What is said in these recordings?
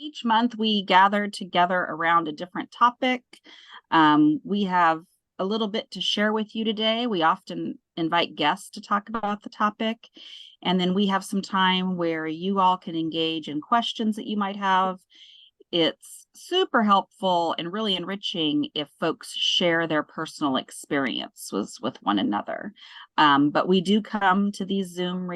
Each month we gather together around a different topic. We have a little bit to share with you today. We often invite guests to talk about the topic. And then we have some time where you all can engage in questions that you might have. It's super helpful and really enriching if folks share their personal experiences with one another. But we do come to these Zoom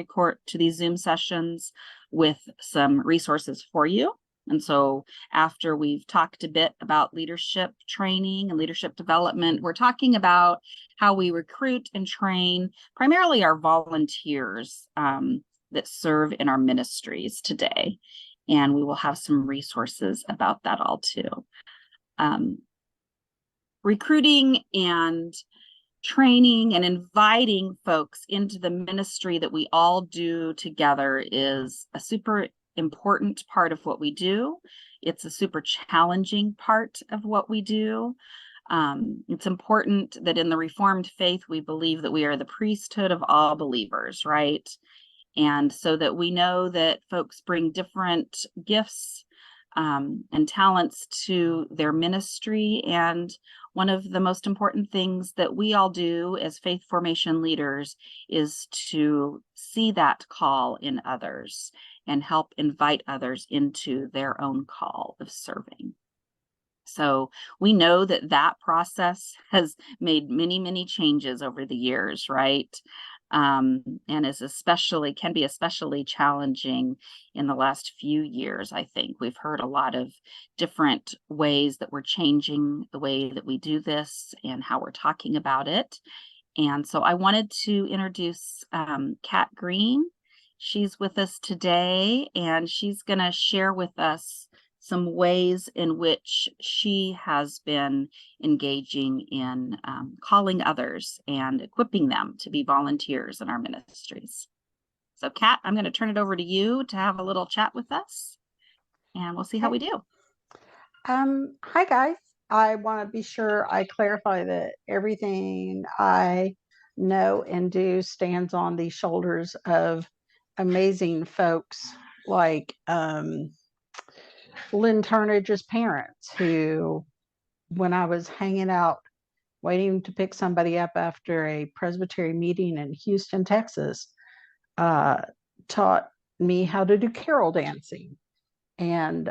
sessions with some resources for you. And so after we've talked a bit about leadership training and leadership development, we're talking about how we recruit and train primarily our volunteers that serve in our ministries today. And we will have some resources about that all too. Recruiting and training and inviting folks into the ministry that we all do together is a super important part of what we do. It's a super challenging part of what we do. It's important that in the Reformed faith, we believe that we are the priesthood of all believers, right? And so that we know that folks bring different gifts and talents to their ministry. And one of the most important things that we all do as faith formation leaders is to see that call in others and help invite others into their own call of serving. So we know that process has made many, many changes over the years, right? And can be especially challenging in the last few years. I think we've heard a lot of different ways that we're changing the way that we do this and how we're talking about it. And so I wanted to introduce Kat Green. She's with us today, and she's going to share with us some ways in which she has been engaging in calling others and equipping them to be volunteers in our ministries. So Kat, I'm going to turn it over to you to have a little chat with us, and we'll see how we do. Hi guys. I want to be sure I clarify that everything I know and do stands on the shoulders of amazing folks like Lynn Turnage's parents, who, when I was hanging out waiting to pick somebody up after a Presbytery meeting in Houston, Texas, taught me how to do carol dancing. And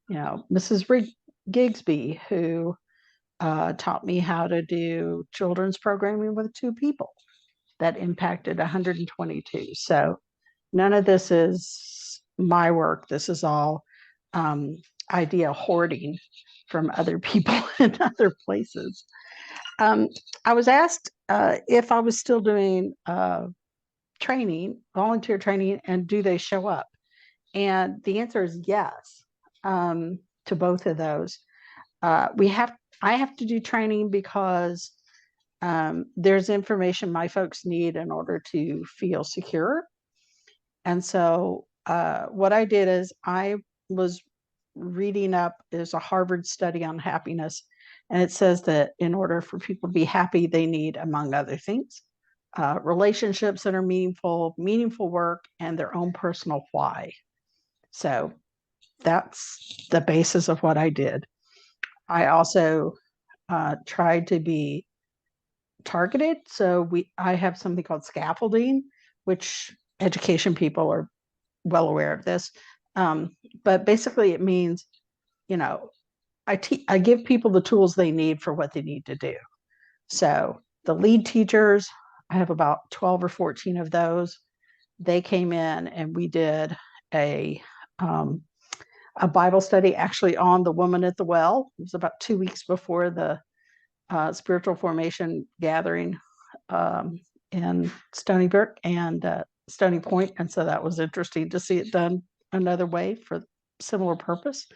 Mrs. Gigsby, who taught me how to do children's programming with two people that impacted 122. So none of this is my work. This is all idea hoarding from other people in other places. I was asked if I was still doing volunteer training, and do they show up? And the answer is yes, to both of those. I have to do training because there's information my folks need in order to feel secure. And so what I did is I was reading up, there's a Harvard study on happiness, and it says that in order for people to be happy, they need, among other things, relationships that are meaningful work, and their own personal why. So that's the basis of what I did. I also tried to be targeted. So I have something called scaffolding, which education people are well aware of this. But basically it means, I give people the tools they need for what they need to do. So the lead teachers, I have about 12 or 14 of those. They came in and we did a Bible study actually on the woman at the well. It was about 2 weeks before the spiritual formation gathering in Stony Brook and Stony Point. And so that was interesting to see it done another way for similar purpose.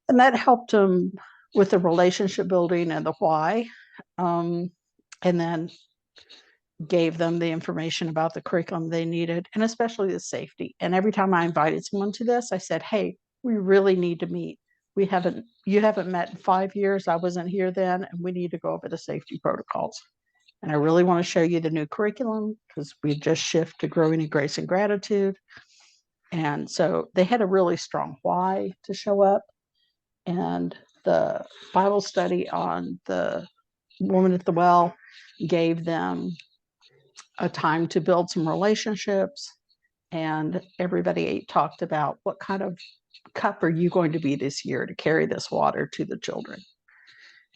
And that helped them with the relationship building and the why. And then gave them the information about the curriculum they needed, and especially the safety. And every time I invited someone to this, I said, hey, we really need to meet. You haven't met in 5 years. I wasn't here then, and we need to go over the safety protocols. And I really want to show you the new curriculum because we just shift to growing in grace and gratitude. And so they had a really strong why to show up. And the Bible study on the woman at the well gave them a time to build some relationships. And everybody talked about what kind of cup are you going to be this year to carry this water to the children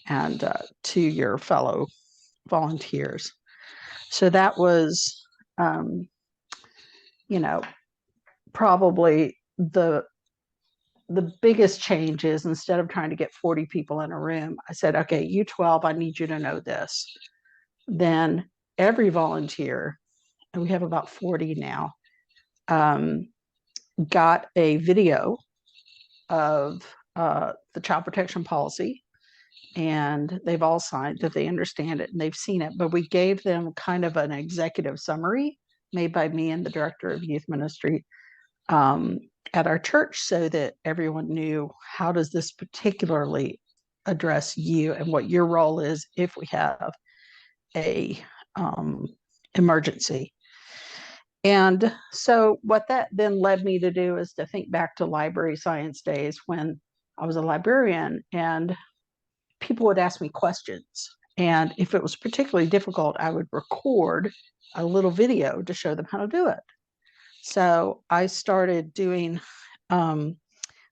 and to your fellow volunteers. So that was, um, you know, probably the biggest change is, instead of trying to get 40 people in a room, I said, okay, you 12, I need you to know this. Then every volunteer, and we have about 40 now, got a video of the child protection policy, and they've all signed that they understand it and they've seen it. But we gave them kind of an executive summary made by me and the director of youth ministry at our church, so that everyone knew, how does this particularly address you and what your role is if we have a emergency. And so what that then led me to do is to think back to library science days when I was a librarian, and people would ask me questions. And if it was particularly difficult, I would record a little video to show them how to do it. So I started doing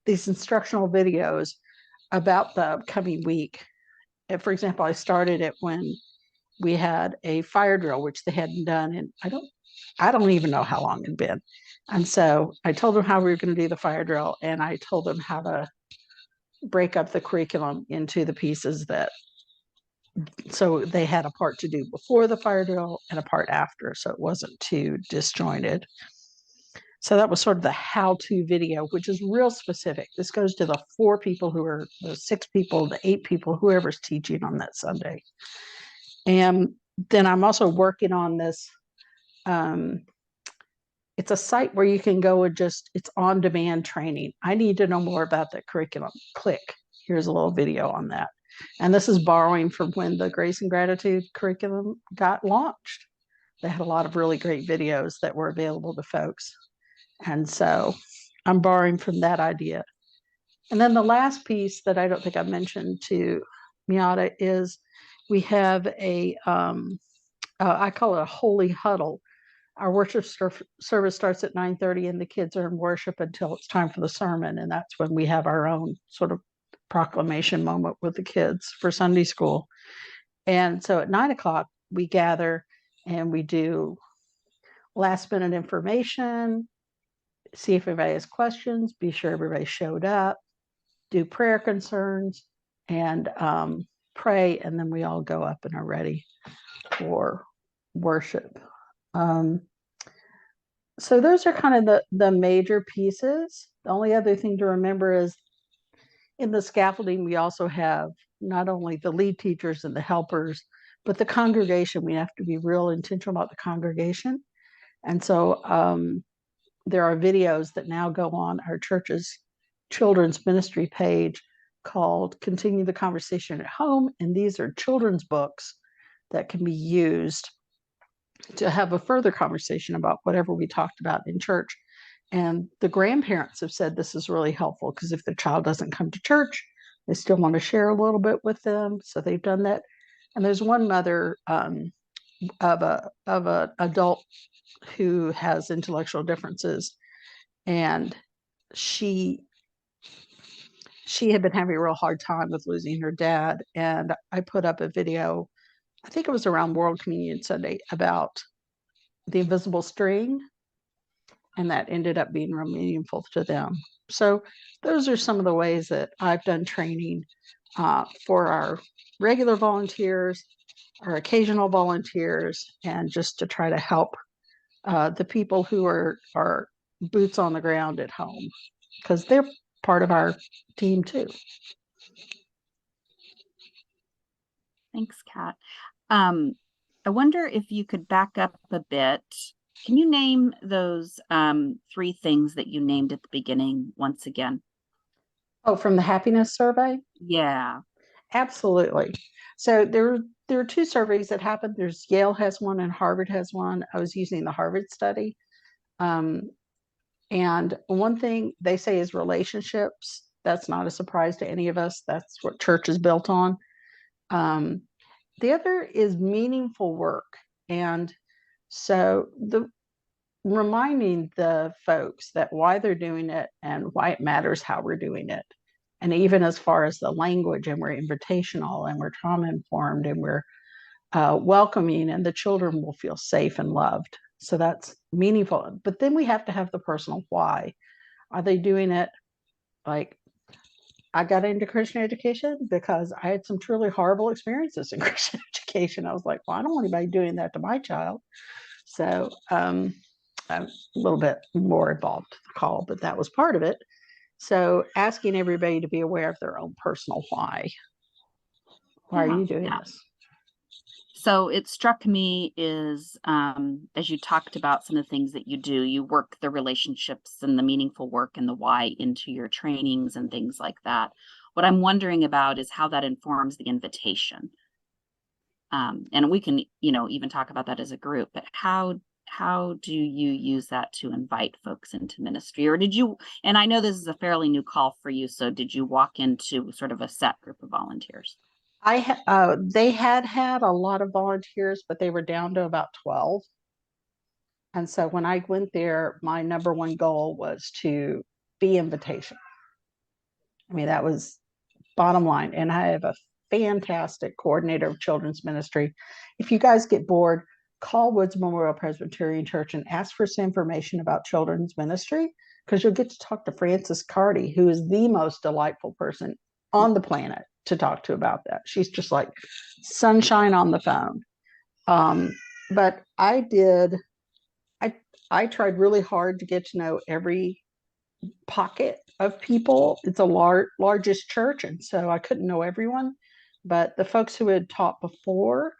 these instructional videos about the upcoming week. And for example, I started it when we had a fire drill, which they hadn't done, and I don't even know how long it had been. And so I told them how we were going to do the fire drill, and I told them how to break up the curriculum into the pieces that, so they had a part to do before the fire drill and a part after, so it wasn't too disjointed. So that was sort of the how-to video, which is real specific. This goes to the 4 people who are, the 6 people, the 8 people, whoever's teaching on that Sunday. And then I'm also working on this. It's a site where you can go and it's on-demand training. I need to know more about the curriculum. Click. Here's a little video on that. And this is borrowing from when the Grace and Gratitude curriculum got launched. They had a lot of really great videos that were available to folks. And so I'm borrowing from that idea. And then the last piece that I don't think I mentioned to Miata is we have I call it a holy huddle. Our worship service starts at 9:30 and the kids are in worship until it's time for the sermon. And that's when we have our own sort of proclamation moment with the kids for Sunday school. And so at 9:00 we gather and we do last minute information, see if everybody has questions, be sure everybody showed up, do prayer concerns, and pray, and then we all go up and are ready for worship. So those are kind of the major pieces. The only other thing to remember is in the scaffolding, we also have not only the lead teachers and the helpers, but the congregation. We have to be real intentional about the congregation. And so there are videos that now go on our church's children's ministry page called Continue the Conversation at Home. And these are children's books that can be used to have a further conversation about whatever we talked about in church. And the grandparents have said this is really helpful because if the child doesn't come to church, they still want to share a little bit with them. So they've done that. And there's one mother of an adult who has intellectual differences, and she had been having a real hard time with losing her dad. And I put up a video, I think it was around World Communion Sunday, about the invisible string, and that ended up being real meaningful to them. So those are some of the ways that I've done training for our regular volunteers, our occasional volunteers, and just to try to help the people who are boots on the ground at home, because they're part of our team too. Thanks, Kat. I wonder if you could back up a bit. Can you name those 3 things that you named at the beginning once again? Oh, from the happiness survey? Yeah. Absolutely. So there are 2 surveys that happened. There's Yale has one and Harvard has one. I was using the Harvard study. And one thing they say is relationships. That's not a surprise to any of us. That's what church is built on. Um, the other is meaningful work. And so the reminding the folks that why they're doing it and why it matters how we're doing it. And even as far as the language, and we're invitational and we're trauma informed and we're welcoming, and the children will feel safe and loved. So that's meaningful. But then we have to have the personal why. Are they doing it like, I got into Christian education because I had some truly horrible experiences in Christian education. I was like, well, I don't want anybody doing that to my child. So I'm a little bit more involved in the call, but that was part of it. So asking everybody to be aware of their own personal why. Why are you doing this? So it struck me is, as you talked about some of the things that you do, you work the relationships and the meaningful work and the why into your trainings and things like that. What I'm wondering about is how that informs the invitation. And we can, even talk about that as a group, but how do you use that to invite folks into ministry? Or did you, and I know this is a fairly new call for you, so did you walk into sort of a set group of volunteers? They had a lot of volunteers, but they were down to about 12. And so when I went there, my number one goal was to be invitation. I mean, that was bottom line. And I have a fantastic coordinator of children's ministry. If you guys get bored, call Woods Memorial Presbyterian Church and ask for some information about children's ministry, because you'll get to talk to Frances Carty, who is the most delightful person on the planet to talk to about that. She's just like sunshine on the phone. But I tried really hard to get to know every pocket of people. It's a largest church, and so I couldn't know everyone. But the folks who had taught before,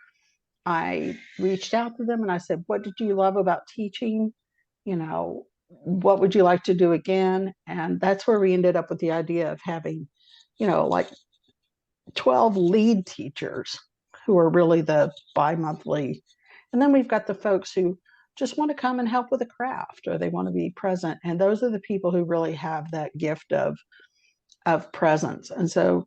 I reached out to them and I said, what did you love about teaching? What would you like to do again? And that's where we ended up with the idea of having, like 12 lead teachers who are really the bi-monthly. And then we've got the folks who just want to come and help with a craft, or they want to be present. And those are the people who really have that gift of presence. And so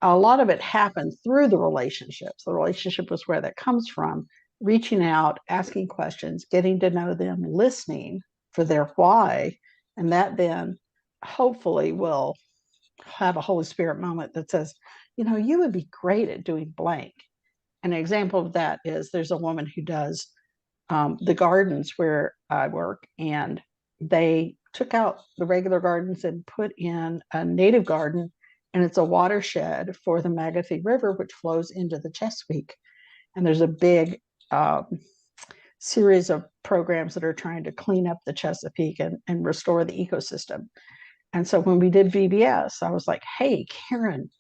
a lot of it happened through the relationships. The relationship was where that comes from, reaching out, asking questions, getting to know them, listening for their why. And that then hopefully will have a Holy Spirit moment that says, you would be great at doing blank. An example of that is there's a woman who does the gardens where I work, and they took out the regular gardens and put in a native garden, and it's a watershed for the Magathie River, which flows into the Chesapeake. And there's a big series of programs that are trying to clean up the Chesapeake and restore the ecosystem. And so when we did VBS, I was like, hey, Karen,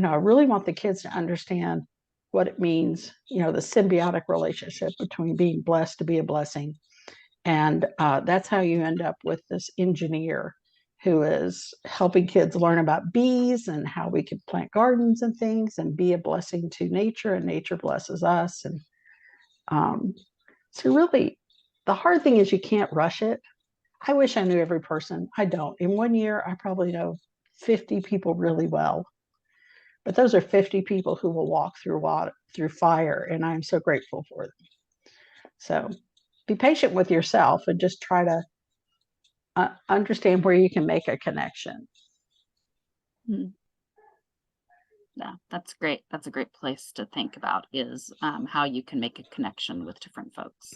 I really want the kids to understand what it means, the symbiotic relationship between being blessed to be a blessing. And that's how you end up with this engineer who is helping kids learn about bees and how we can plant gardens and things and be a blessing to nature, and nature blesses us. And so really, the hard thing is you can't rush it. I wish I knew every person. I don't. In 1 year, I probably know 50 people really well. But those are 50 people who will walk through fire, and I'm so grateful for them. So be patient with yourself and just try to understand where you can make a connection. Yeah, that's great. That's a great place to think about, is how you can make a connection with different folks.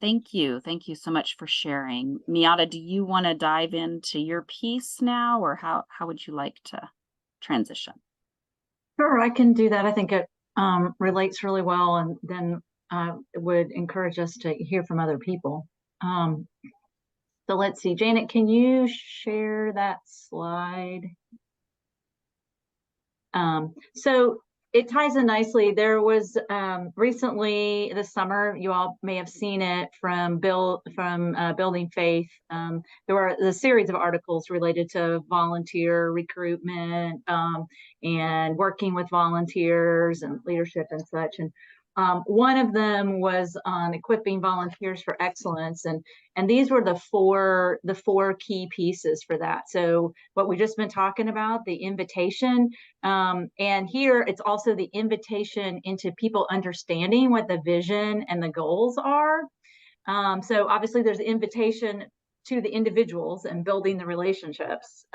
Thank you. Thank you so much for sharing. Miata, do you want to dive into your piece now, or how would you like to transition? Sure, I can do that. I think it relates really well, and then it would encourage us to hear from other people. So let's see, Janet, can you share that slide? So it ties in nicely. There was recently this summer, you all may have seen it from Building Faith. There were the series of articles related to volunteer recruitment and working with volunteers and leadership and such. And One of them was on equipping volunteers for excellence, and these were the four key pieces for that. So what we just been talking about, the invitation, and here it's also the invitation into people understanding what the vision and the goals are. So obviously there's invitation to the individuals and building the relationships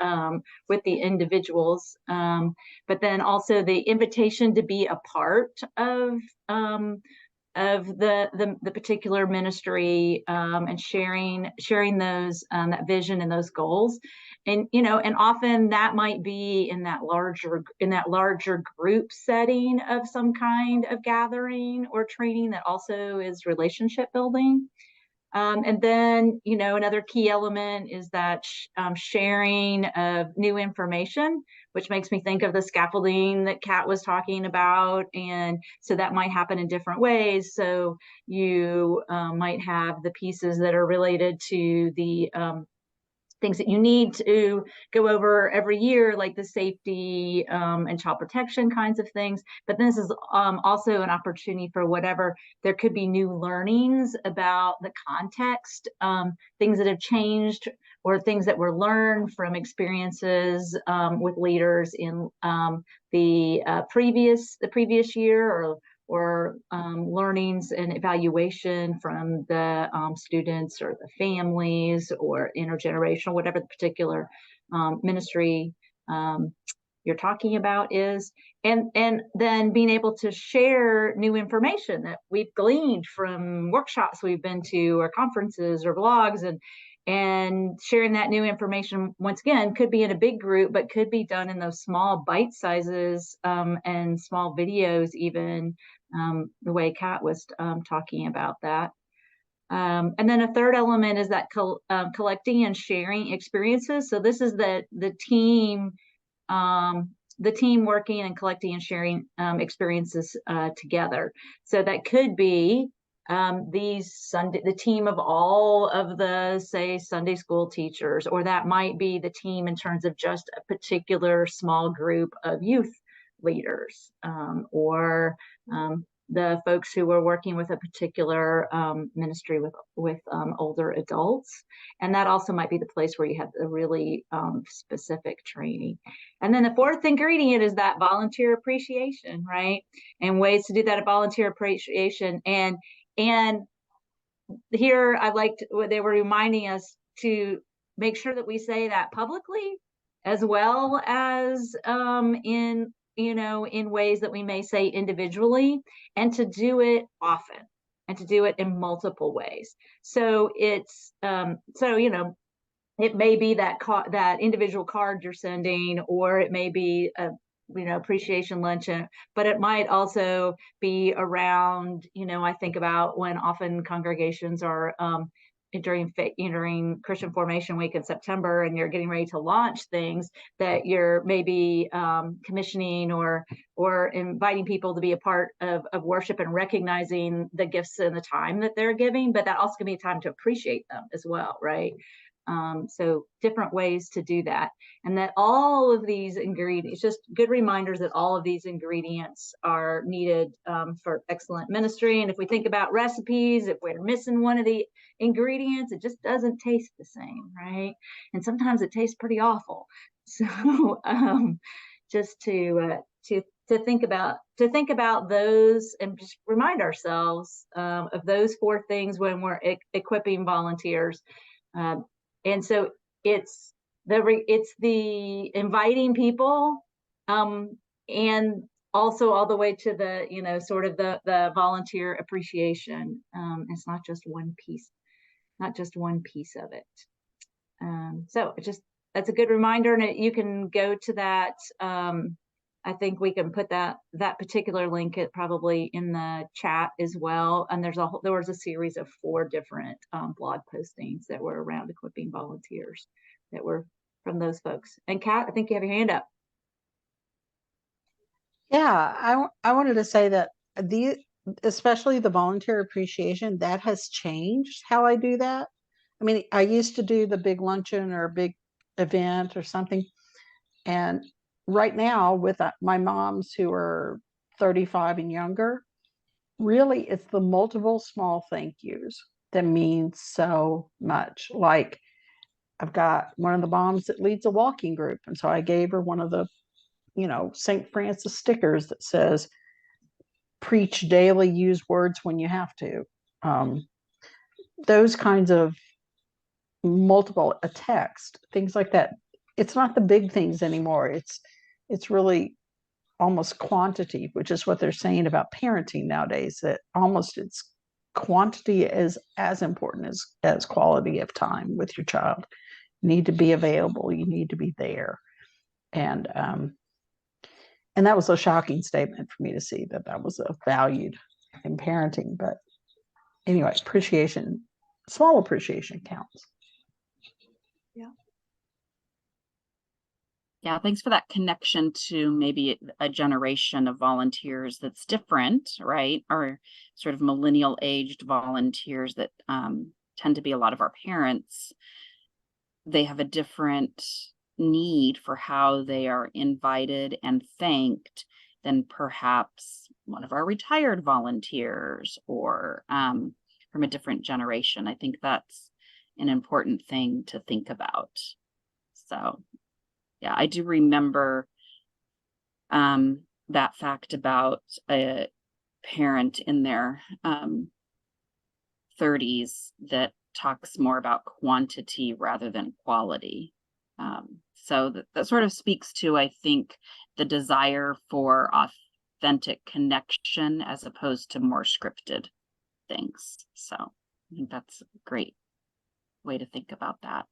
with the individuals, but then also the invitation to be a part of the particular ministry, and sharing those that vision and those goals. And and often that might be in that larger group setting of some kind of gathering or training that also is relationship building. And then, another key element is that sharing of new information, which makes me think of the scaffolding that Kat was talking about. And so that might happen in different ways. So you might have the pieces that are related to the things that you need to go over every year, like the safety and child protection kinds of things. But this is also an opportunity for whatever, there could be new learnings about the context, things that have changed or things that were learned from experiences with leaders in the previous year, or learnings and evaluation from the students or the families or intergenerational, whatever the particular ministry you're talking about is. And then being able to share new information that we've gleaned from workshops we've been to, or conferences or blogs, and sharing that new information, once again, could be in a big group, but could be done in those small bite sizes and small videos, even the way Kat was talking about that. And then a third element is that collecting and sharing experiences. So this is the team working and collecting and sharing experiences together. So that could be the team of all of the, say, Sunday school teachers, or that might be the team in terms of just a particular small group of youth leaders, or the folks who were working with a particular ministry with older adults. And that also might be the place where you have a really specific training. And then the fourth ingredient is that volunteer appreciation, right? And ways to do that at volunteer appreciation. And here I liked what they were reminding us to make sure that we say that publicly, as well as in ways that we may say individually, and to do it often, and to do it in multiple ways. So it's it may be that individual card you're sending, or it may be a appreciation luncheon, but it might also be around, I think about when often congregations are during Christian Formation Week in September, and you're getting ready to launch things, that you're maybe commissioning or inviting people to be a part of worship, and recognizing the gifts and the time that they're giving, but that also can be a time to appreciate them as well, right? So different ways to do that. And that all of these ingredients, just good reminders that all of these ingredients are needed for excellent ministry. And if we think about recipes, if we're missing one of the ingredients, it just doesn't taste the same, right? And sometimes it tastes pretty awful. So just to think about those, and just remind ourselves of those four things when we're equipping volunteers. And so it's the inviting people, and also all the way to the sort of the volunteer appreciation. It's not just one piece of it. So that's a good reminder, and you can go to that. I think we can put that particular link probably in the chat as well. And there was a series of 4 different blog postings that were around equipping volunteers that were from those folks. And Kat, I think you have your hand up. Yeah, I wanted to say that especially the volunteer appreciation, that has changed how I do that. I mean, I used to do the big luncheon or a big event or something, and right now with my moms who are 35 and younger, really, it's the multiple small thank yous that mean so much. Like, I've got one of the moms that leads a walking group, and so I gave her one of the, St. Francis stickers that says, preach daily, use words when you have to. Um, those kinds of multiple, a text, things like that. It's not the big things anymore. It's really almost quantity, which is what they're saying about parenting nowadays, that almost it's quantity is as important as quality of time with your child. You need to be available, you need to be there. And that was a shocking statement for me to see that was a valued in parenting. But anyway, appreciation, small appreciation counts. Yeah, thanks for that connection to maybe a generation of volunteers that's different, right? Or sort of millennial aged volunteers that tend to be a lot of our parents. They have a different need for how they are invited and thanked than perhaps one of our retired volunteers or from a different generation. I think that's an important thing to think about. So yeah, I do remember that fact about a parent in their 30s that talks more about quantity rather than quality. So that sort of speaks to, I think, the desire for authentic connection as opposed to more scripted things. So I think that's a great way to think about that.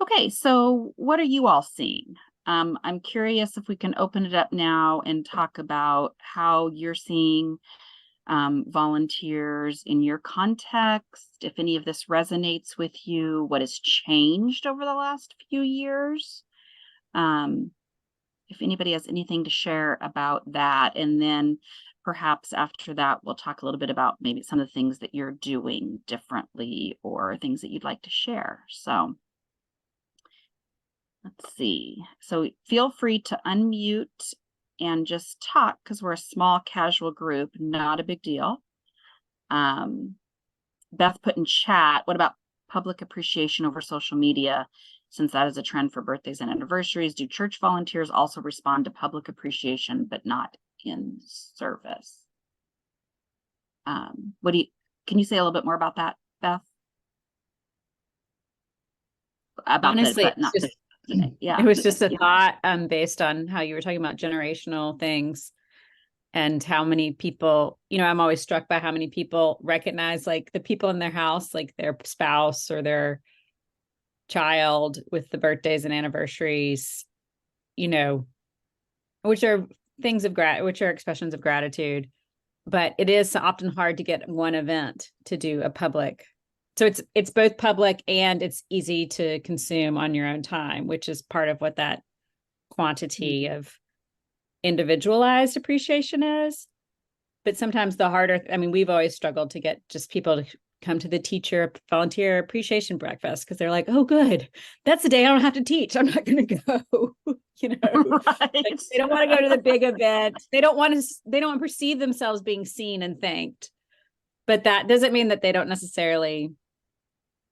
Okay, so what are you all seeing? I'm curious if we can open it up now and talk about how you're seeing volunteers in your context, if any of this resonates with you, what has changed over the last few years. If anybody has anything to share about that, and then perhaps after that, we'll talk a little bit about maybe some of the things that you're doing differently or things that you'd like to share. So let's see. So feel free to unmute and just talk because we're a small casual group, not a big deal. Beth put in chat, what about public appreciation over social media? Since that is a trend for birthdays and anniversaries, do church volunteers also respond to public appreciation, but not in service? Can you say a little bit more about that, Beth? About honestly, the, but not just, yeah, it was just a thought based on how you were talking about generational things and how many people, I'm always struck by how many people recognize like the people in their house, like their spouse or their child with the birthdays and anniversaries, which are things of which are expressions of gratitude. But it is often hard to get one event to do a public. So it's both public and it's easy to consume on your own time, which is part of what that quantity of individualized appreciation is. But sometimes the harder, we've always struggled to get just people to come to the teacher volunteer appreciation breakfast because they're like, oh, good. That's the day I don't have to teach. I'm not going to go, Right. Like, they don't want to go to the big event. They don't want to perceive themselves being seen and thanked. But that doesn't mean that they don't necessarily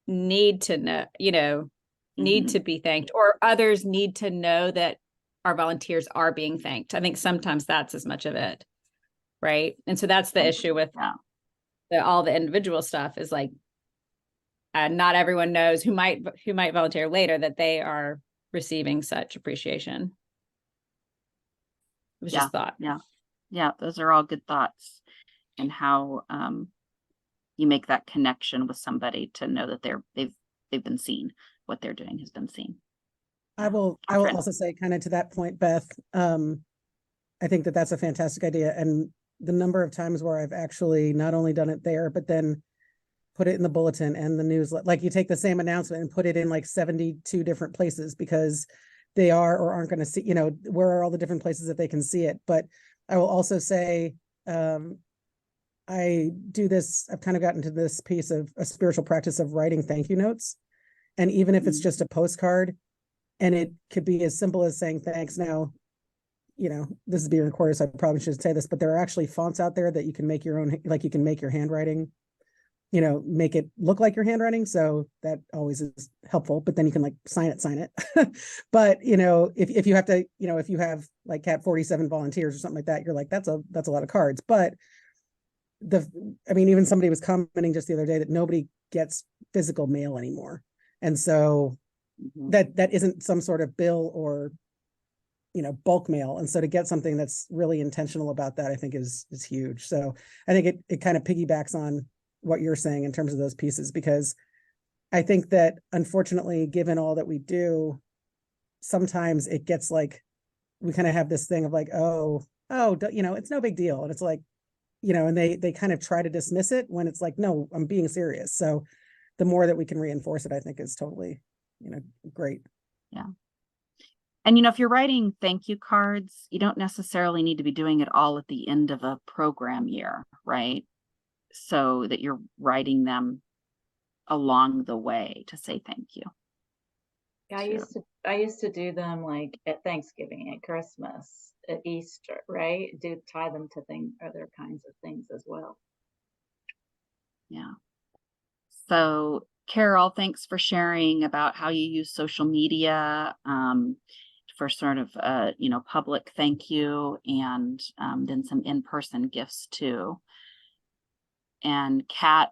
need to know, need to be thanked, or others need to know that our volunteers are being thanked. I think sometimes that's as much of it. Right. And so that's the issue with all the individual stuff is like, not everyone knows who might volunteer later that they are receiving such appreciation. It was just thought. Yeah. Those are all good thoughts, and how you make that connection with somebody to know that they've been seen, what they're doing has been seen. I will also say, kind of to that point, Beth, I think that's a fantastic idea. And the number of times where I've actually not only done it there, but then put it in the bulletin and the newsletter, like you take the same announcement and put it in like 72 different places because they are or aren't going to see, where are all the different places that they can see it. But I will also say, I do this, I've kind of gotten to this piece of a spiritual practice of writing thank you notes. And even if it's just a postcard, and it could be as simple as saying thanks. Now, you know, this is being recorded, so I probably shouldn't say this, but there are actually fonts out there that you can make your own, like you can make your handwriting, you know, make it look like your handwriting. So that always is helpful, but then you can like sign it. But, you know, if you have to, you know, if you have like Cat 47 volunteers or something like that, you're like, that's a lot of cards. But I mean, even somebody was commenting just the other day that nobody gets physical mail anymore. And so Mhm. that isn't some sort of bill or, you know, bulk mail. And so to get something that's really intentional about that, I think is huge. So I think it kind of piggybacks on what you're saying in terms of those pieces, because I think that unfortunately, given all that we do, sometimes it gets like, we kind of have this thing of like, you know, it's no big deal. And it's like, you know, and they kind of try to dismiss it when it's like, no, I'm being serious. So the more that we can reinforce it, I think is totally, you know, great. And you know, if you're writing thank you cards, you don't necessarily need to be doing it all at the end of a program year, right? So that you're writing them along the way to say thank you. Yeah, Sure. I used to do them like at Thanksgiving, at Christmas, at Easter, right? Tie them to other kinds of things as well. Yeah. So Carol, thanks for sharing about how you use social media for sort of you know, public thank you, and then some in-person gifts too. And Kat,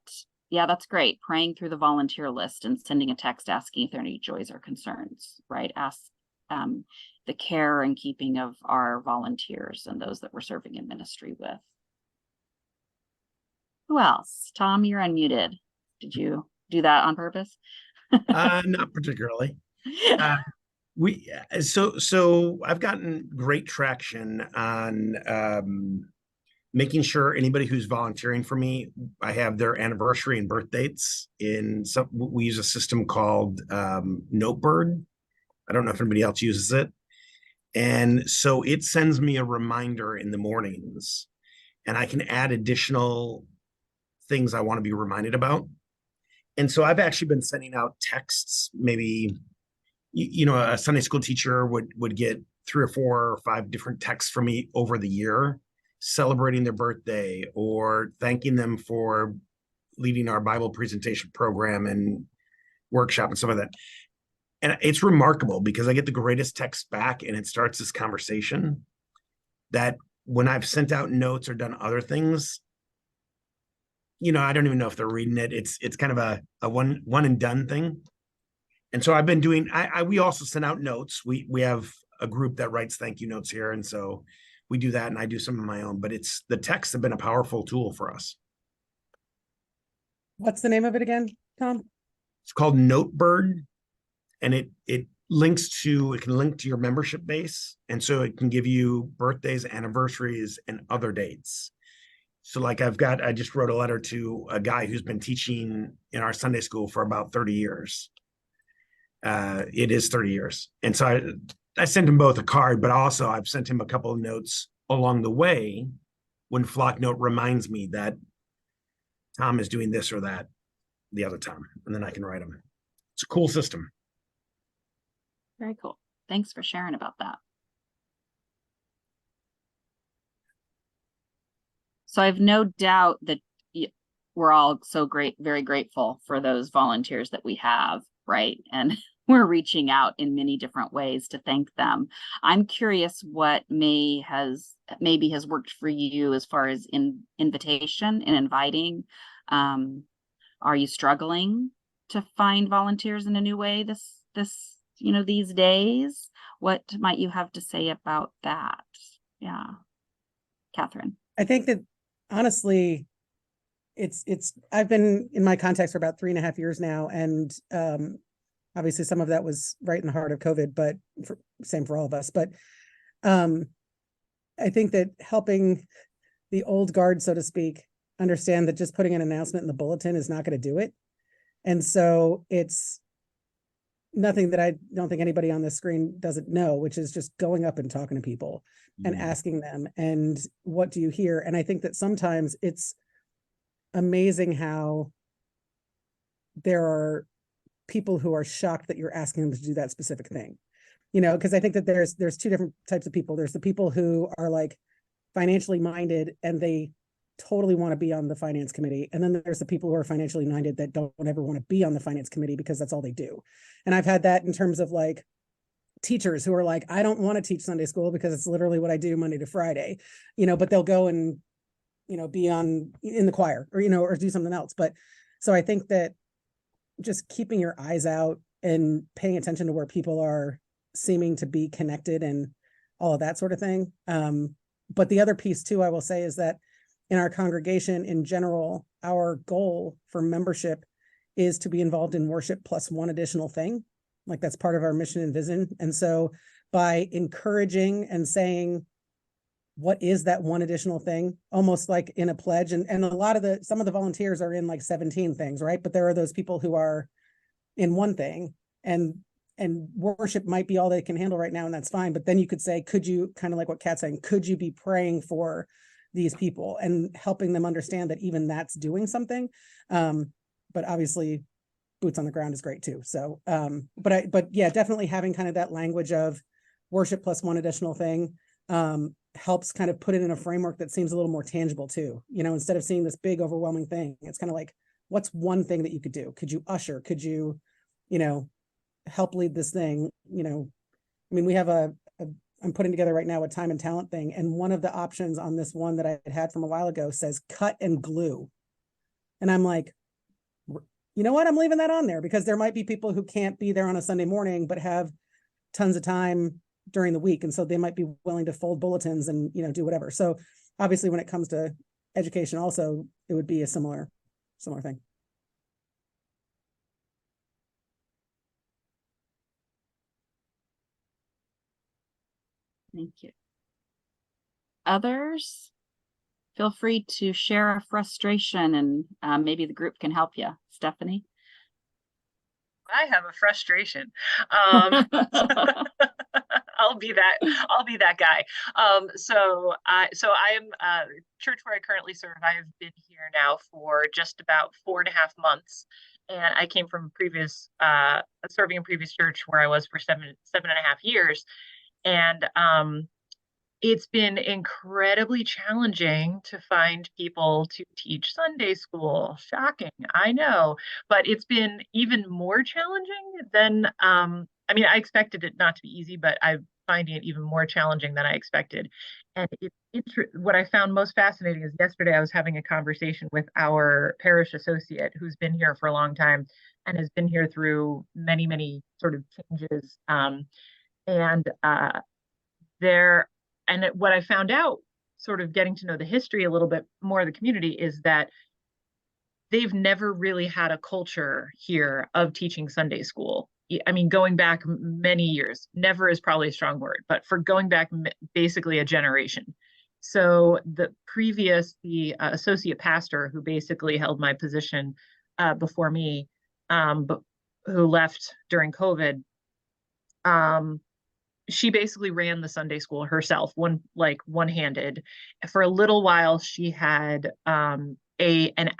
yeah, that's great. Praying through the volunteer list and sending a text asking if there are any joys or concerns, right? Ask the care and keeping of our volunteers and those that we're serving in ministry with. Who else? Tom, you're unmuted. Did you do that on purpose? Not particularly. So I've gotten great traction on making sure anybody who's volunteering for me, I have their anniversary and birth dates in some. We use a system called Notebird. I don't know if anybody else uses it, and so it sends me a reminder in the mornings, and I can add additional things I want to be reminded about. And so I've actually been sending out texts, maybe, you know, a Sunday school teacher would get 3 or 4 or 5 different texts from me over the year, celebrating their birthday or thanking them for leading our Bible presentation program and workshop and some of that. And it's remarkable because I get the greatest text back, and it starts this conversation that when I've sent out notes or done other things, you know, I don't even know if they're reading it. It's kind of a one and done thing. And so I've been doing, we also send out notes. We have a group that writes thank you notes here. And so we do that, and I do some of my own, but the texts have been a powerful tool for us. What's the name of it again, Tom? It's called Notebird, and it can link to your membership base. And so it can give you birthdays, anniversaries, and other dates. So like I just wrote a letter to a guy who's been teaching in our Sunday school for about 30 years. It is 30 years. And so I sent him both a card, but also I've sent him a couple of notes along the way when Flocknote reminds me that Tom is doing this or that the other time, and then I can write him. It's a cool system. Very cool. Thanks for sharing about that. So I have no doubt that we're all so very grateful for those volunteers that we have, right? And we're reaching out in many different ways to thank them. I'm curious what maybe has worked for you as far as invitation and inviting. Are you struggling to find volunteers in a new way this you know, these days? What might you have to say about that? Yeah, Catherine. I think that honestly, I've been in my context for about 3.5 years now. And obviously some of that was right in the heart of COVID, but same for all of us. But I think that helping the old guard, so to speak, understand that just putting an announcement in the bulletin is not going to do it. And so it's nothing that I don't think anybody on the screen doesn't know, which is just going up and talking to people and asking them, and what do you hear? And I think that sometimes it's amazing how there are people who are shocked that you're asking them to do that specific thing. you know, because I think that there's two different types of people. There's the people who are like financially minded and they totally want to be on the finance committee. And then there's the people who are financially minded that don't ever want to be on the finance committee because that's all they do. And I've had that in terms of like teachers who are like, I don't want to teach Sunday school because it's literally what I do Monday to Friday, you know, but they'll go and, you know, be in the choir or, you know, or do something else. But so I think that just keeping your eyes out and paying attention to where people are seeming to be connected and all of that sort of thing. But the other piece too, I will say, is that in our congregation in general, our goal for membership is to be involved in worship plus one additional thing. Like that's part of our mission and vision. And so by encouraging and saying, what is that one additional thing, almost like in a pledge, and a lot of some of the volunteers are in like 17 things, right? But there are those people who are in one thing, and worship might be all they can handle right now, and that's fine. But then you could say, could you, kind of like what Kat's saying, could you be praying for these people and helping them understand that even that's doing something? But obviously boots on the ground is great too. So, but yeah, definitely having kind of that language of worship plus one additional thing helps kind of put it in a framework that seems a little more tangible too. You know, instead of seeing this big overwhelming thing, it's kind of like, what's one thing that you could do? Could you usher? Could you, you know, help lead this thing? You know, I mean, we have I'm putting together right now a time and talent thing. And one of the options on this one that I had from a while ago says cut and glue. And I'm like, you know what? I'm leaving that on there because there might be people who can't be there on a Sunday morning, but have tons of time during the week. And so they might be willing to fold bulletins and, you know, do whatever. So obviously when it comes to education also, it would be a similar thing. Thank you. Others, feel free to share a frustration and maybe the group can help you. Stephanie? I have a frustration. I'll be that guy. So I am church where I currently serve. I have been here now for just about 4.5 months, and I came from previous serving in previous church where I was for 7.5 years, and it's been incredibly challenging to find people to teach Sunday school. Shocking, I know, but it's been even more challenging than, I mean, I expected it not to be easy, but I'm finding it even more challenging than I expected. And what I found most fascinating is yesterday I was having a conversation with our parish associate who's been here for a long time and has been here through many, many sort of changes. What I found out, sort of getting to know the history a little bit more of the community, is that they've never really had a culture here of teaching Sunday school. I mean, going back many years, never is probably a strong word, but for going back basically a generation. So the associate pastor who basically held my position before me, but who left during COVID, she basically ran the Sunday school herself, one-handed. For a little while, she had an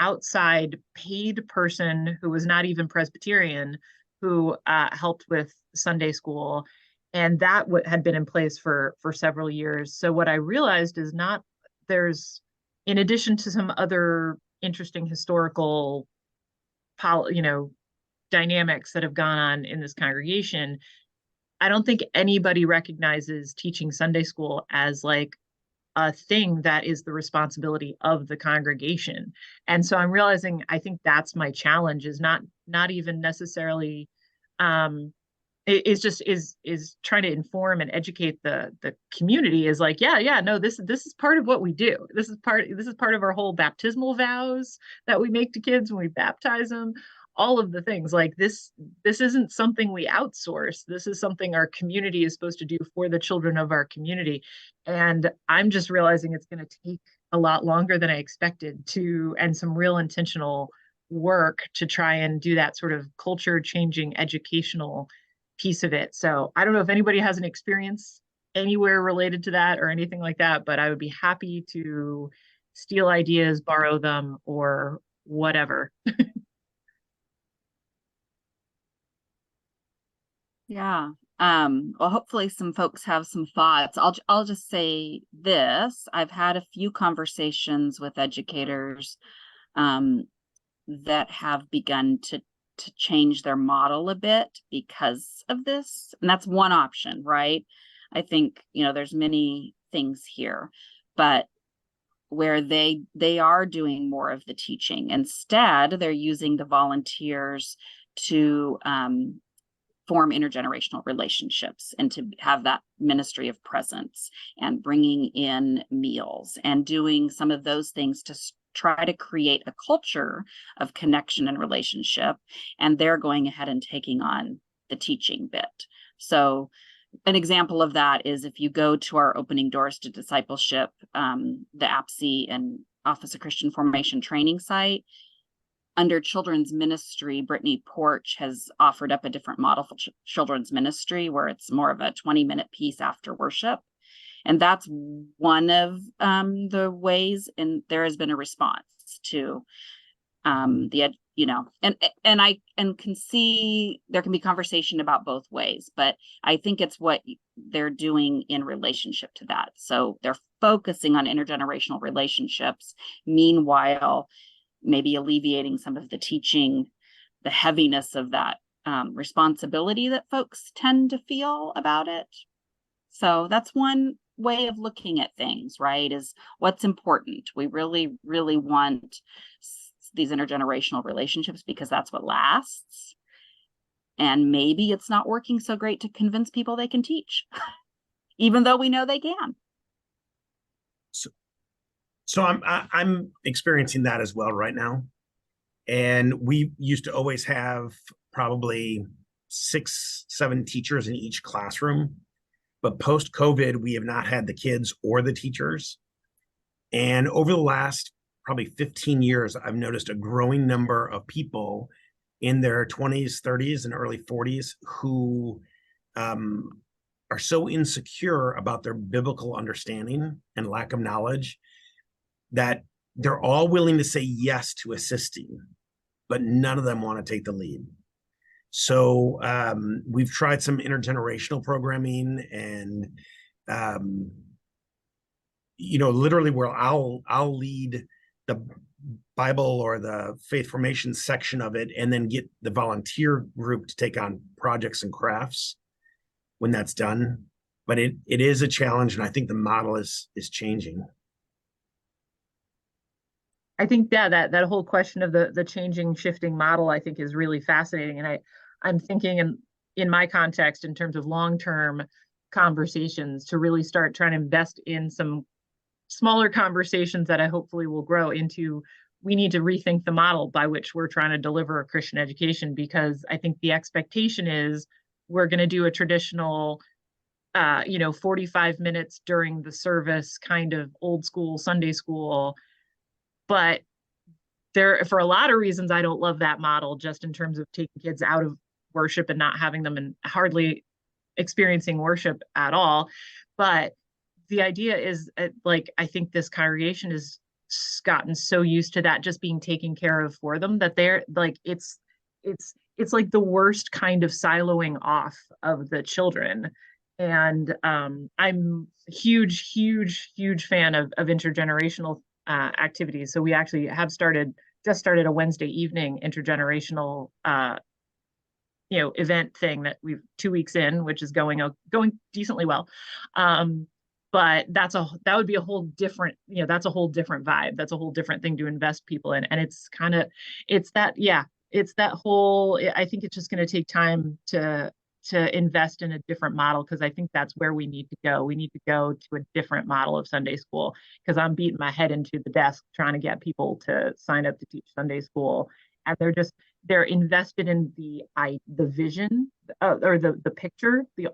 outside paid person who was not even Presbyterian who helped with Sunday school, and that had been in place for several years. So what I realized is there's, in addition to some other interesting historical, dynamics that have gone on in this congregation, I don't think anybody recognizes teaching Sunday school as like a thing that is the responsibility of the congregation. And so I'm realizing, I think that's my challenge, is not even necessarily, is trying to inform and educate the community, is like, no, this is part of what we do. This is part of our whole baptismal vows that we make to kids when we baptize them. All of the things like this isn't something we outsource. This is something our community is supposed to do for the children of our community. And I'm just realizing it's going to take a lot longer than I expected and some real intentional work to try and do that sort of culture changing educational piece of it. So I don't know if anybody has an experience anywhere related to that or anything like that, but I would be happy to steal ideas, borrow them, or whatever. Yeah, Well, hopefully some folks have some thoughts. I'll just say this. I've had a few conversations with educators that have begun to change their model a bit because of this. And that's one option, right? I think, there's many things here, but where they are doing more of the teaching. Instead, they're using the volunteers to form intergenerational relationships and to have that ministry of presence and bringing in meals and doing some of those things to try to create a culture of connection and relationship. And they're going ahead and taking on the teaching bit. So an example of that is if you go to our Opening Doors to Discipleship, the APSE and Office of Christian Formation training site, under children's ministry, Brittany Porch has offered up a different model for children's ministry where it's more of a 20-minute piece after worship. And that's one of the ways, and there has been a response to and I can see there can be conversation about both ways, but I think it's what they're doing in relationship to that. So they're focusing on intergenerational relationships, meanwhile, maybe alleviating some of the teaching, the heaviness of that responsibility that folks tend to feel about it. So that's one way of looking at things, right? Is what's important. We really, really want these intergenerational relationships because that's what lasts. And maybe it's not working so great to convince people they can teach, even though we know they can. So I'm experiencing that as well right now. And we used to always have probably 6-7 teachers in each classroom. But post-COVID, we have not had the kids or the teachers. And over the last probably 15 years, I've noticed a growing number of people in their 20s, 30s, and early 40s who are so insecure about their biblical understanding and lack of knowledge that they're all willing to say yes to assisting, but none of them want to take the lead. So we've tried some intergenerational programming and, literally where I'll lead the Bible or the faith formation section of it and then get the volunteer group to take on projects and crafts when that's done. But it is a challenge, and I think the model is changing. I think that whole question of the changing, shifting model, I think is really fascinating. And I'm thinking in my context, in terms of long-term conversations, to really start trying to invest in some smaller conversations that I hopefully will grow into. We need to rethink the model by which we're trying to deliver a Christian education, because I think the expectation is we're going to do a traditional 45 minutes during the service kind of old school Sunday school. But for a lot of reasons, I don't love that model, just in terms of taking kids out of worship and not having them and hardly experiencing worship at all. But the idea is I think this congregation has gotten so used to that just being taken care of for them that they're like, it's like the worst kind of siloing off of the children. And I'm a huge fan of intergenerational activities. So we actually have just started a Wednesday evening intergenerational event thing that we've 2 weeks in, which is going decently well. But that would be a whole different, that's a whole different vibe. That's a whole different thing to invest people in. And it's that whole, I think it's just going to take time to invest in a different model, because I think that's where we need to go. We need to go to a different model of Sunday school, because I'm beating my head into the desk trying to get people to sign up to teach Sunday school. And they're invested in the vision or the picture, the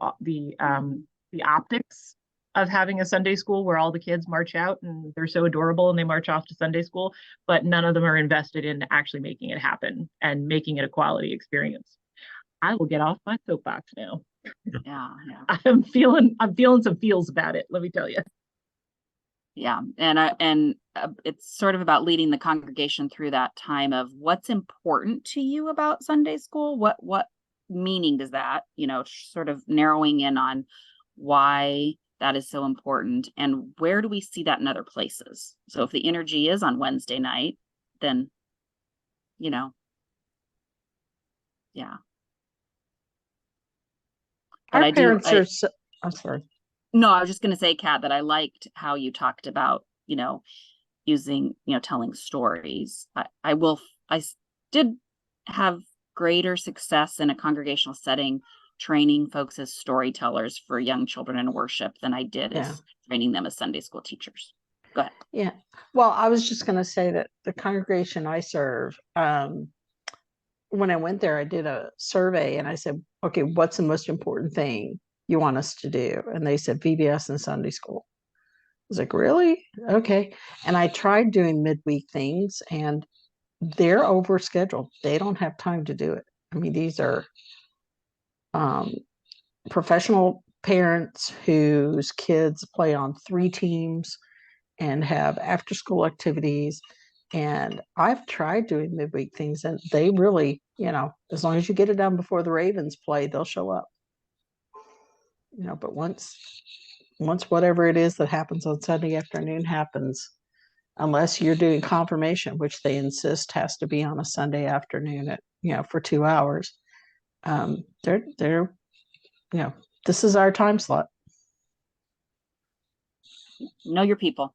optics of having a Sunday school where all the kids march out and they're so adorable and they march off to Sunday school, but none of them are invested in actually making it happen and making it a quality experience. I will get off my soapbox now. Yeah. I'm feeling some feels about it, let me tell you. Yeah. And it's sort of about leading the congregation through that time of what's important to you about Sunday school. What meaning does that, sort of narrowing in on why that is so important and where do we see that in other places. So if the energy is on Wednesday night, then, yeah. But Our I do, parents are, I'm sorry. no, I was just going to say, Kat, that I liked how you talked about, using, telling stories. I did have greater success in a congregational setting, training folks as storytellers for young children in worship than I did as training them as Sunday school teachers. Go ahead. Yeah. Well, I was just going to say that the congregation I serve, when I went there, I did a survey and I said, okay, what's the most important thing you want us to do? And they said VBS and Sunday school. I was like, really? Okay. And I tried doing midweek things and they're overscheduled. They don't have time to do it. I mean, these are professional parents whose kids play on 3 teams and have after school activities. And I've tried doing midweek things and they really, as long as you get it done before the Ravens play, they'll show up. But once whatever it is that happens on Sunday afternoon happens, unless you're doing confirmation, which they insist has to be on a Sunday afternoon at, for 2 hours, they're, this is our time slot. Know your people.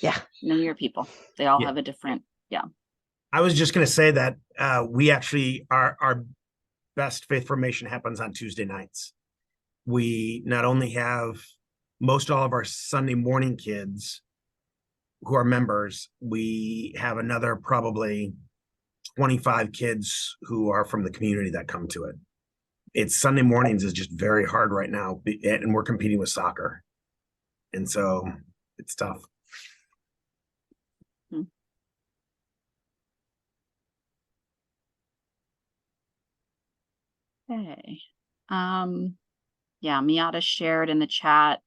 Yeah. Know your people. They all Yeah. have a different, I was just going to say that we actually, our best faith formation happens on Tuesday nights. We not only have most all of our Sunday morning kids who are members, we have another probably 25 kids who are from the community that come to it. It's Sunday mornings is just very hard right now, and we're competing with soccer. And so it's tough. Okay. Miata shared in the chat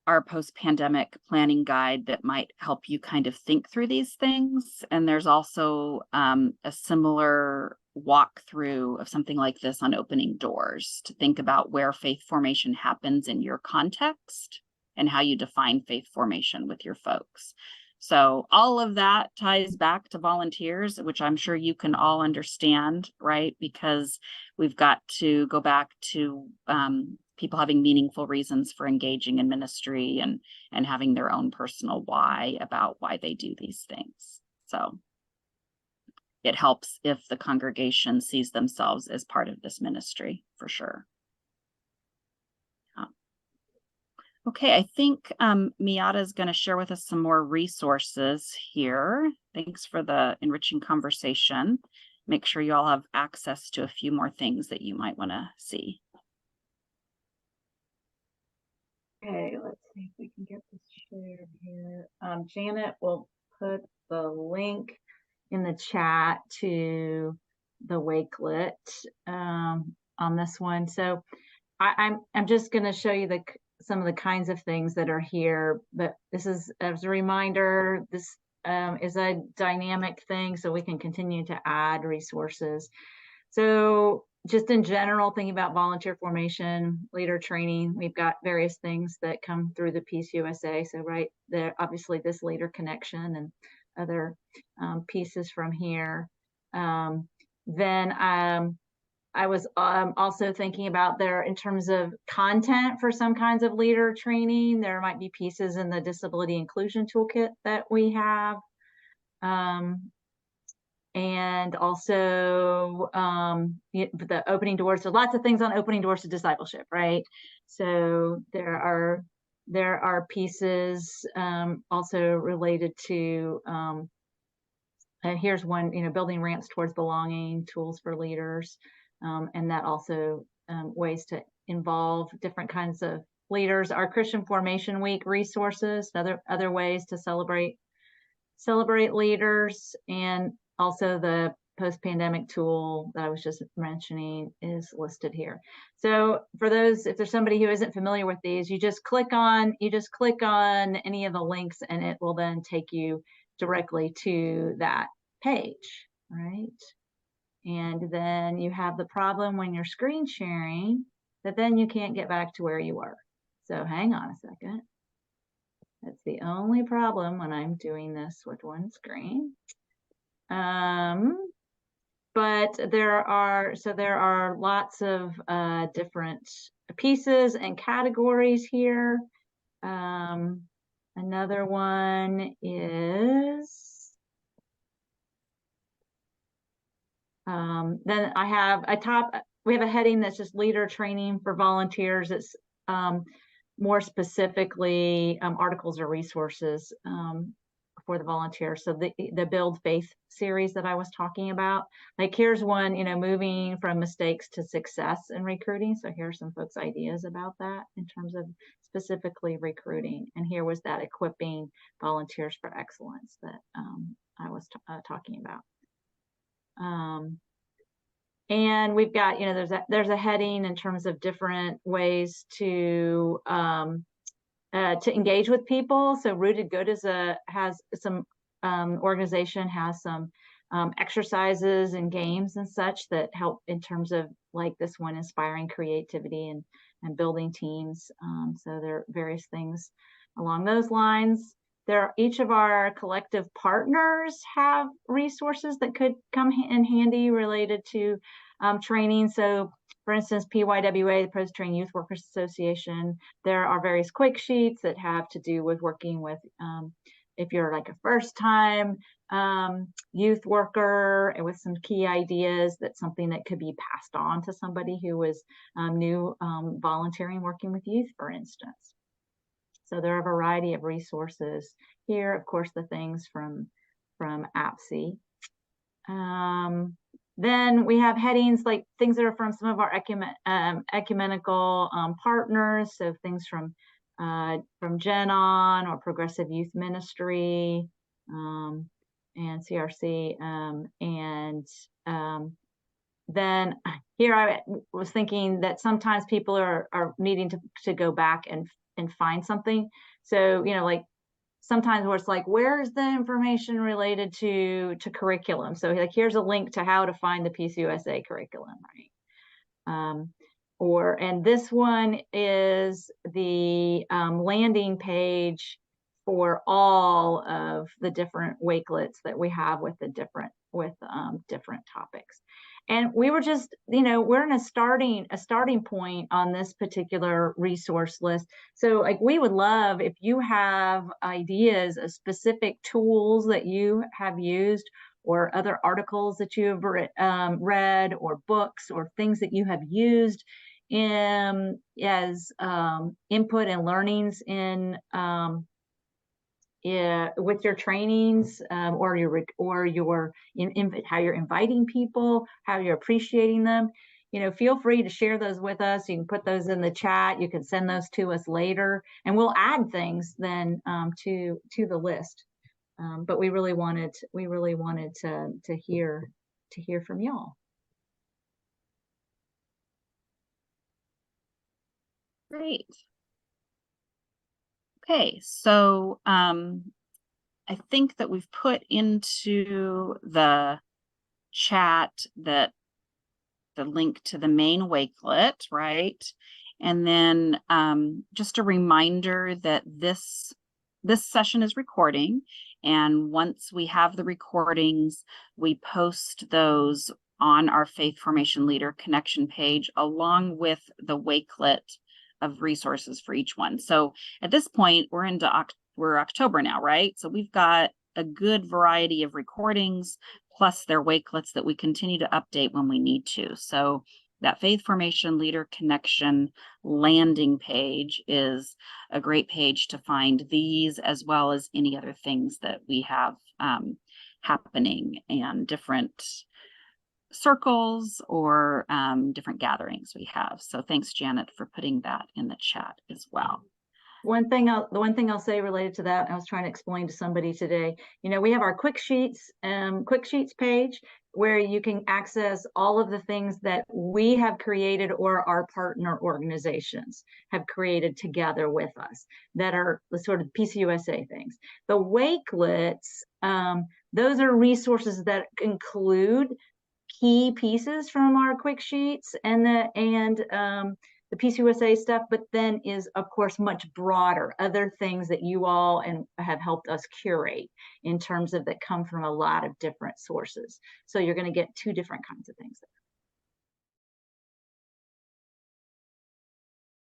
our post-pandemic planning guide that might help you kind of think through these things. And there's also a similar walkthrough of something like this on opening doors to think about where faith formation happens in your context and how you define faith formation with your folks. So all of that ties back to volunteers, which I'm sure you can all understand, right? Because we've got to go back to people having meaningful reasons for engaging in ministry and having their own personal why about why they do these things. So it helps if the congregation sees themselves as part of this ministry, for sure. Okay, I think Miata is going to share with us some more resources here. Thanks for the enriching conversation. Make sure you all have access to a few more things that you might want to see. Okay, let's see if we can get this shared here. Janet will put the link in the chat to the Wakelet on this one. So I'm just going to show you some of the kinds of things that are here, but this is as a reminder, this is a dynamic thing, so we can continue to add resources. So just in general, thinking about volunteer formation, leader training, we've got various things that come through the Peace USA. So right there, obviously this leader connection and other pieces from here. Then I was also thinking about there in terms of content for some kinds of leader training. There might be pieces in the disability inclusion toolkit that we have. And also the opening doors. So lots of things on opening doors to discipleship, right? So there are pieces also related to, here's one, building ramps towards belonging, tools for leaders. And that also ways to involve different kinds of leaders. Our Christian Formation Week resources, other ways to celebrate leaders, and also the post-pandemic tool that I was just mentioning is listed here. So for those, if there's somebody who isn't familiar with these, you just click on any of the links and it will then take you directly to that page, right? And then you have the problem when you're screen sharing that then you can't get back to where you were. So hang on a second. That's the only problem when I'm doing this with one screen. But there are lots of different pieces and categories here. Another one is, then we have a heading that's just leader training for volunteers. It's more specifically articles or resources for the volunteers. So the Build Faith series that I was talking about, like here's one, moving from mistakes to success in recruiting. So here's some folks' ideas about that in terms of specifically recruiting. And here was that equipping volunteers for excellence that I was talking about. And we've got, there's a heading in terms of different ways to engage with people. So Rooted Good has some organization has some exercises and games and such that help in terms of like this one, inspiring creativity and building teams. So there are various things along those lines. Each of our collective partners have resources that could come in handy related to training. So for instance, PYWA, the Presbyterian Youth Workers Association, there are various quick sheets that have to do with working with, if you're like a first-time youth worker, and with some key ideas, that's something that could be passed on to somebody who was new volunteering, working with youth, for instance. So there are a variety of resources here. Of course, the things from APSE. Then we have headings like things that are from some of our ecumenical partners. So things from GenOn or Progressive Youth Ministry and CRC. Then here I was thinking that sometimes people are needing to go back and find something. So, like sometimes where it's like, where's the information related to curriculum? So like, here's a link to how to find the PCUSA curriculum, right? And this one is the landing page for all of the different Wakelets that we have with different topics. And we were just, we're in a starting point on this particular resource list. So like, we would love if you have ideas of specific tools that you have used, or other articles that you have read, or books, or things that you have used as input and learnings in with your trainings, or how you're inviting people, how you're appreciating them. Feel free to share those with us. You can put those in the chat. You can send those to us later, and we'll add things then to the list. But we really wanted to hear from y'all. Great. Okay, so I think that we've put into the chat that the link to the main Wakelet, right? And then just a reminder that this session is recording, and once we have the recordings, we post those on our Faith Formation Leader Connection page, along with the Wakelet of resources for each one. So at this point, we're October now, right? So we've got a good variety of recordings, plus their Wakelets that we continue to update when we need to. So that Faith Formation Leader Connection landing page is a great page to find these, as well as any other things that we have happening, and different circles or different gatherings we have. So thanks, Janet, for putting that in the chat as well. The one thing I'll say related to that, I was trying to explain to somebody today, we have our quick sheets page where you can access all of the things that we have created, or our partner organizations have created together with us, that are the sort of PCUSA things. The Wakelets, those are resources that include key pieces from our quick sheets and the PCUSA stuff, but then is of course much broader, other things that you all and have helped us curate in terms of that come from a lot of different sources. So you're going to get two different kinds of things there.